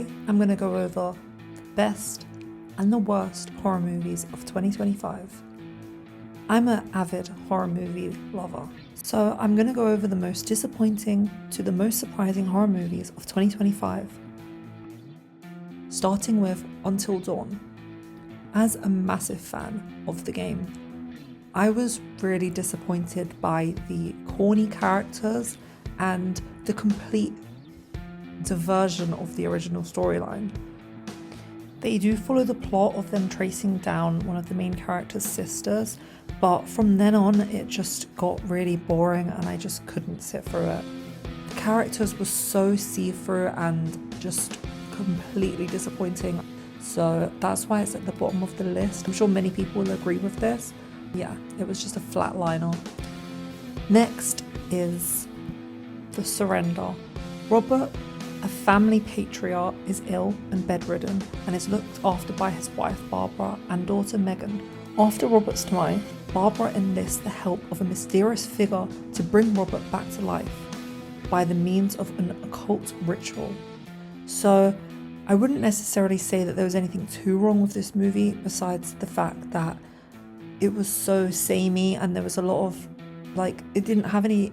Today, I'm going to go over the best and the worst horror movies of 2025. I'm an avid horror movie lover, so I'm going to go over the most disappointing to the most surprising horror movies of 2025. Starting with Until Dawn. As a massive fan of the game, I was really disappointed by the corny characters and the complete diversion of the original storyline. They do follow the plot of them tracing down one of the main character's sisters, but from then on it just got really boring and I just couldn't sit through it. The characters were so see-through and just completely disappointing, so that's why it's at the bottom of the list. I'm sure many people will agree with this. Yeah, it was just a flatliner. Next is The Surrender. Robert, a family patriarch, is ill and bedridden and is looked after by his wife Barbara and daughter Megan. After Robert's demise, Barbara enlists the help of a mysterious figure to bring Robert back to life by the means of an occult ritual. So I wouldn't necessarily say that there was anything too wrong with this movie besides the fact that it was so samey and there was a lot of, it didn't have any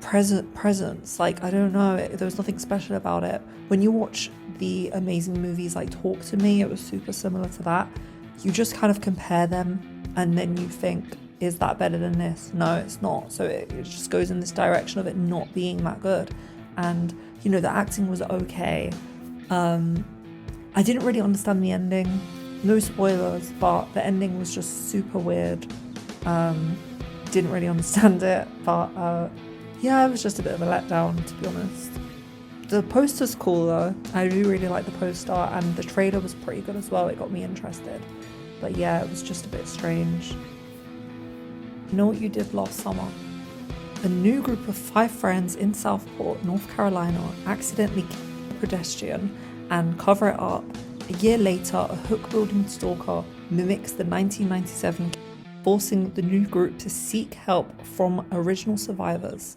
presence. I don't know, there was nothing special about it. When you watch the amazing movies like Talk to Me, it was super similar to that. You just kind of compare them and then you think, is that better than this? No, it's not. So it just goes in this direction of it not being that good. And the acting was okay. I didn't really understand the ending. No spoilers, but the ending was just super weird. Didn't really understand it, but yeah, it was just a bit of a letdown, to be honest. The poster's cool though. I do really like the poster, and the trailer was pretty good as well. It got me interested. But yeah, it was just a bit strange. You Know What You Did Last Summer? A new group of 5 friends in Southport, North Carolina, accidentally kill a pedestrian and cover it up. A year later, a hook-wielding stalker mimics the 1997 case, forcing the new group to seek help from original survivors.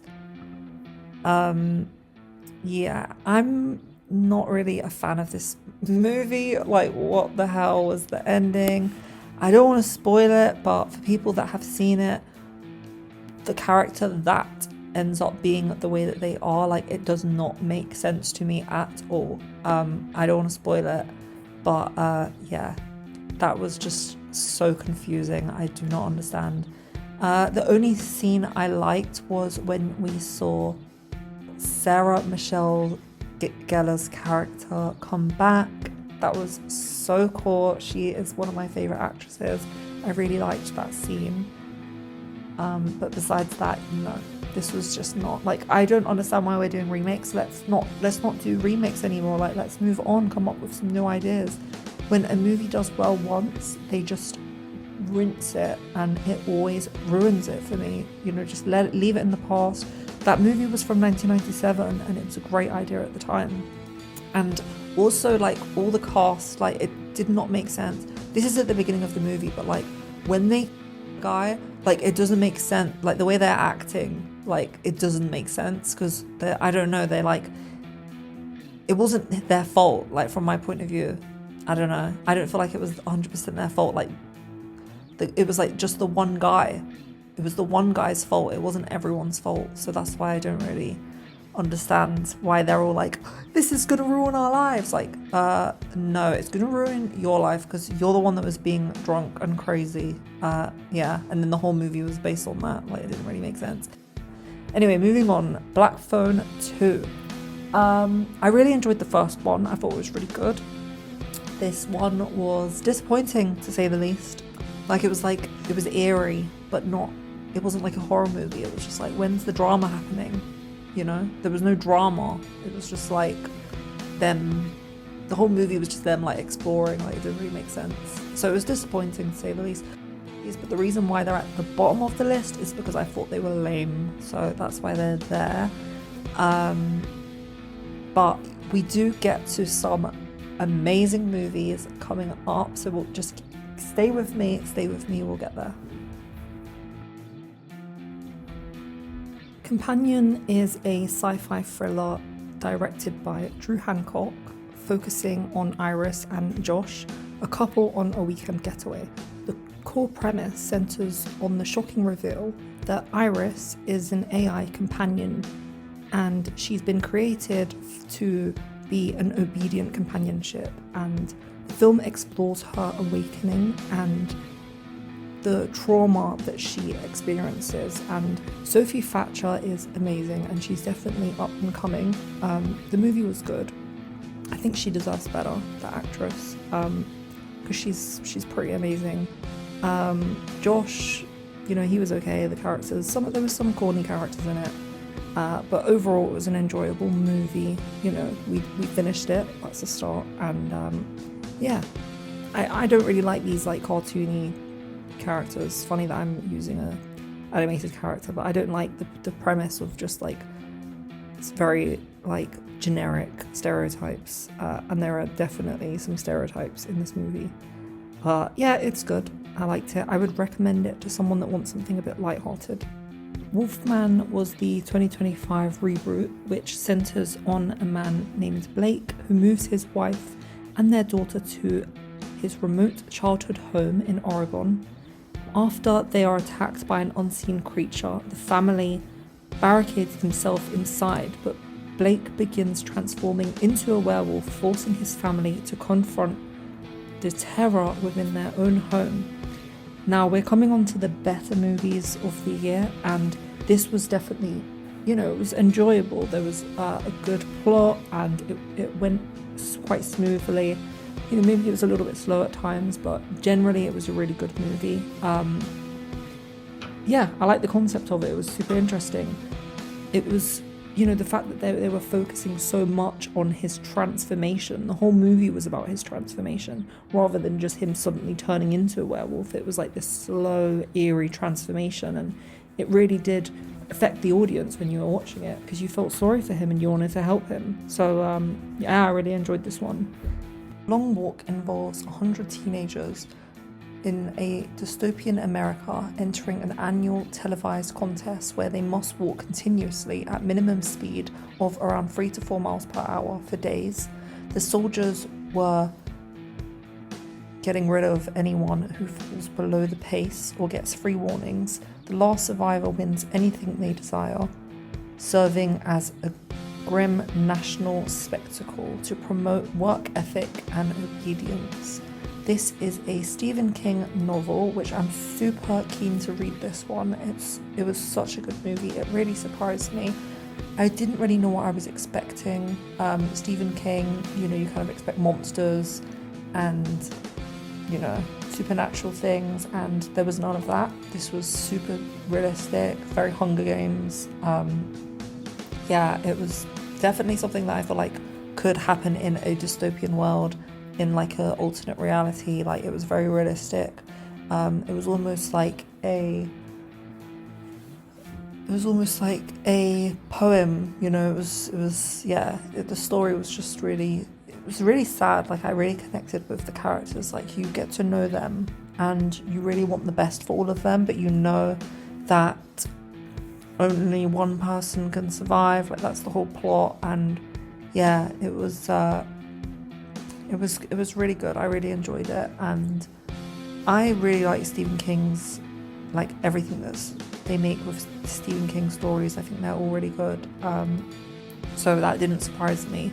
Yeah, I'm not really a fan of this movie. What the hell was the ending? I don't want to spoil it, but for people that have seen it, the character that ends up being the way that they are, it does not make sense to me at all. I don't want to spoil it, but yeah, that was just so confusing. I do not understand. The only scene I liked was when we saw Sarah Michelle Gellar's character come back. That was so cool. She is one of my favorite actresses. I really liked that scene. But besides that, no, this was just not, I don't understand why we're doing remakes. Let's not do remakes anymore. Let's move on, come up with some new ideas. When a movie does well once, they just rinse it and it always ruins it for me. Just leave it in the past. That movie was from 1997 and it was a great idea at the time. And also all the cast, it did not make sense. This is at the beginning of the movie, but when they guy, it doesn't make sense. The way they're acting, it doesn't make sense because I don't know, it wasn't their fault, from my point of view. I don't know. I don't feel like it was 100% their fault. It was just the one guy. It was the one guy's fault. It wasn't everyone's fault. So that's why I don't really understand why they're all this is gonna ruin our lives. No, it's gonna ruin your life because you're the one that was being drunk and crazy. Yeah, and then the whole movie was based on that. It didn't really make sense. Anyway, moving on. Black Phone 2. I really enjoyed the first one. I thought it was really good. This one was disappointing, to say the least. It was eerie, but it wasn't like a horror movie. It was just when's the drama happening? There was no drama. It was just them, the whole movie was just them exploring. It didn't really make sense. So it was disappointing, to say the least. But the reason why they're at the bottom of the list is because I thought they were lame. So that's why they're there. But we do get to some amazing movies coming up, so we'll just stay with me, we'll get there. Companion is a sci-fi thriller directed by Drew Hancock focusing on Iris and Josh, a couple on a weekend getaway. The core premise centers on the shocking reveal that Iris is an AI companion and she's been created to be an obedient companionship, and the film explores her awakening and the trauma that she experiences. And Sophie Thatcher is amazing and she's definitely up and coming. The movie was good. I think she deserves better, the actress, because she's pretty amazing. Josh, he was okay. The characters, there was some corny characters in it, but overall it was an enjoyable movie. We finished it. That's a start. And I don't really like these like cartoony characters. Funny that I'm using a animated character, but I don't like the premise of just like it's very like generic stereotypes, and there are definitely some stereotypes in this movie. But yeah, it's good. I liked it. I would recommend it to someone that wants something a bit lighthearted. Wolfman was the 2025 reboot, which centers on a man named Blake who moves his wife and their daughter to his remote childhood home in Oregon. After they are attacked by an unseen creature, the family barricades himself inside, but Blake begins transforming into a werewolf, forcing his family to confront the terror within their own home. Now, we're coming on to the better movies of the year, and this was definitely, it was enjoyable. There was a good plot, and it went quite smoothly. Maybe it was a little bit slow at times, but generally it was a really good movie. I like the concept of it. It was super interesting. It was, the fact that they were focusing so much on his transformation. The whole movie was about his transformation, rather than just him suddenly turning into a werewolf. It was like this slow, eerie transformation, and it really did affect the audience when you were watching it, because you felt sorry for him and you wanted to help him. So, I really enjoyed this one. Long Walk involves 100 teenagers in a dystopian America entering an annual televised contest where they must walk continuously at minimum speed of around 3 to 4 miles per hour for days. The soldiers were getting rid of anyone who falls below the pace or gets free warnings. The last survivor wins anything they desire, serving as a grim national spectacle to promote work ethic and obedience. This is a Stephen King novel, which I'm super keen to read this one. It was such a good movie. It really surprised me. I didn't really know what I was expecting. Stephen King, you kind of expect monsters and, supernatural things, and there was none of that. This was super realistic, very Hunger Games. It was definitely something that I feel like could happen in a dystopian world, in like a alternate reality. Like, it was very realistic. It was almost like a poem, the story was just really, it was really sad. Like, I really connected with the characters. Like, you get to know them and you really want the best for all of them, but you know that only one person can survive. Like, that's the whole plot. And it was really good. I really enjoyed it, and I really like Stephen King's, like, everything they make with Stephen King stories. I think they're all really good. So that didn't surprise me.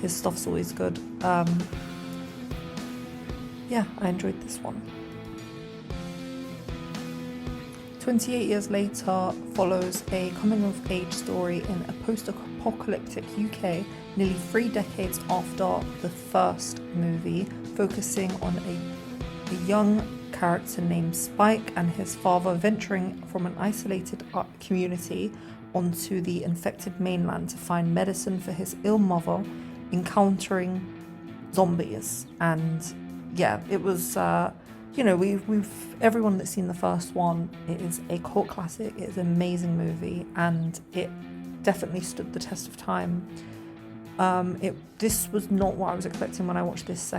His stuff's always good. I enjoyed this one. 28 Years Later follows a coming-of-age story in a post-apocalyptic UK nearly 3 decades after the first movie, focusing on a young character named Spike and his father venturing from an isolated community onto the infected mainland to find medicine for his ill mother, encountering zombies. And it was... we've everyone that's seen the first one, it is a cult classic. It is an amazing movie, and it definitely stood the test of time. This was not what I was expecting when I watched this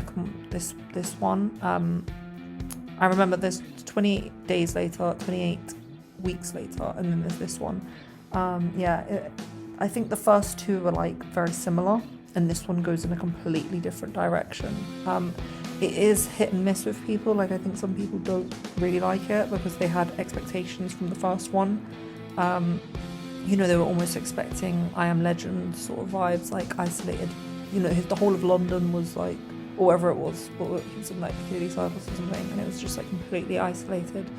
one. I remember there's 28 days later, 28 weeks later, and then there's this one. I think the first two were like very similar, and this one goes in a completely different direction. It is hit and miss with people. Like, I think some people don't really like it because they had expectations from the first one. You know, they were almost expecting I Am Legend sort of vibes, like isolated. You know, the whole of London was like, or wherever it was, but he was in like Piccadilly Circus or something, and it was just like completely isolated.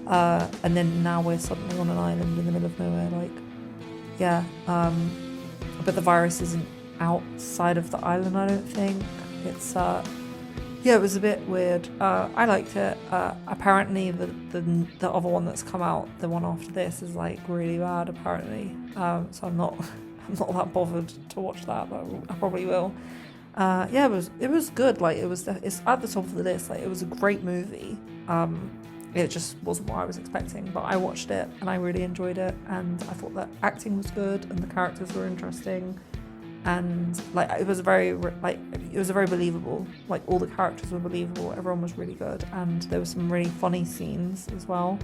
And then now we're suddenly on an island in the middle of nowhere. Like, yeah. But the virus isn't outside of the island, I don't think. It's yeah, it was a bit weird. I liked it. Apparently the other one that's come out, the one after this, is like really bad apparently. So I'm not that bothered to watch that, but I probably will. Yeah, it was good. Like, it's at the top of the list. Like, it was a great movie. It just wasn't what I was expecting, but I watched it and I really enjoyed it, and I thought that acting was good and the characters were interesting, and like it was very believable. Like, all the characters were believable, everyone was really good, and there were some really funny scenes as well,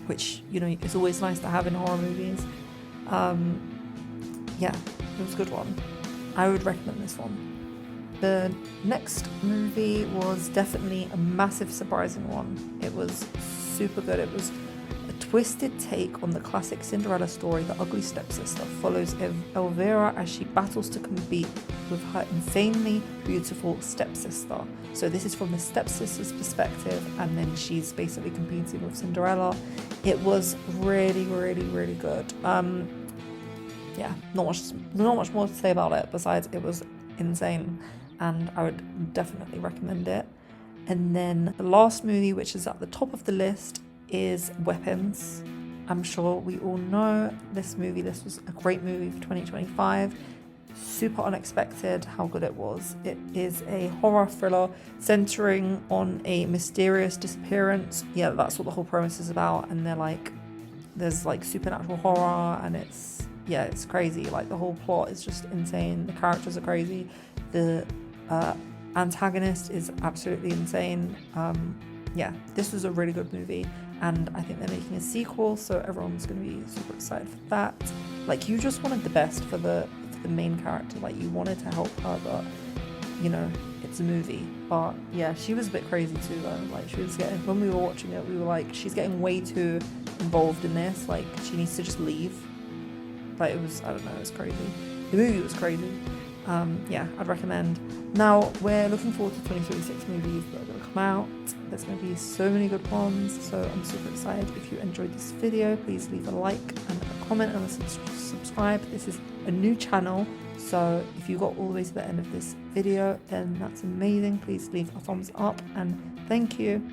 which, you know, it's always nice to have in horror movies. Yeah, it was a good one. I would recommend this one. The next movie was definitely a massive surprising one. It was super good. It was a twisted take on the classic Cinderella story. The Ugly Stepsister follows Elvira as she battles to compete with her insanely beautiful stepsister. So this is from the stepsister's perspective, and then she's basically competing with Cinderella. It was really, really, really good. Yeah, not much more to say about it besides it was insane, and I would definitely recommend it. And then the last movie, which is at the top of the list, is Weapons. I'm sure we all know this movie. This was a great movie for 2025. Super unexpected how good it was. It is a horror thriller centering on a mysterious disappearance. Yeah, that's what the whole premise is about. And there's like supernatural horror, and it's crazy. Like, the whole plot is just insane. The characters are crazy. The antagonist is absolutely insane. Yeah, this was a really good movie, and I think they're making a sequel, so everyone's going to be super excited for that. Like, you just wanted the best for the main character. Like, you wanted to help her, but, you know, it's a movie. But yeah, she was a bit crazy too though. Like, when we were watching it, we were like, she's getting way too involved in this. Like, she needs to just leave. Like, it was crazy. The movie was crazy. Yeah, I'd recommend. Now, we're looking forward to 2026 movies that are going to come out. There's going to be so many good ones, so I'm super excited. If you enjoyed this video, please leave a like and a comment and subscribe. This is a new channel, so if you got all the way to the end of this video, then that's amazing. Please leave a thumbs up, and thank you.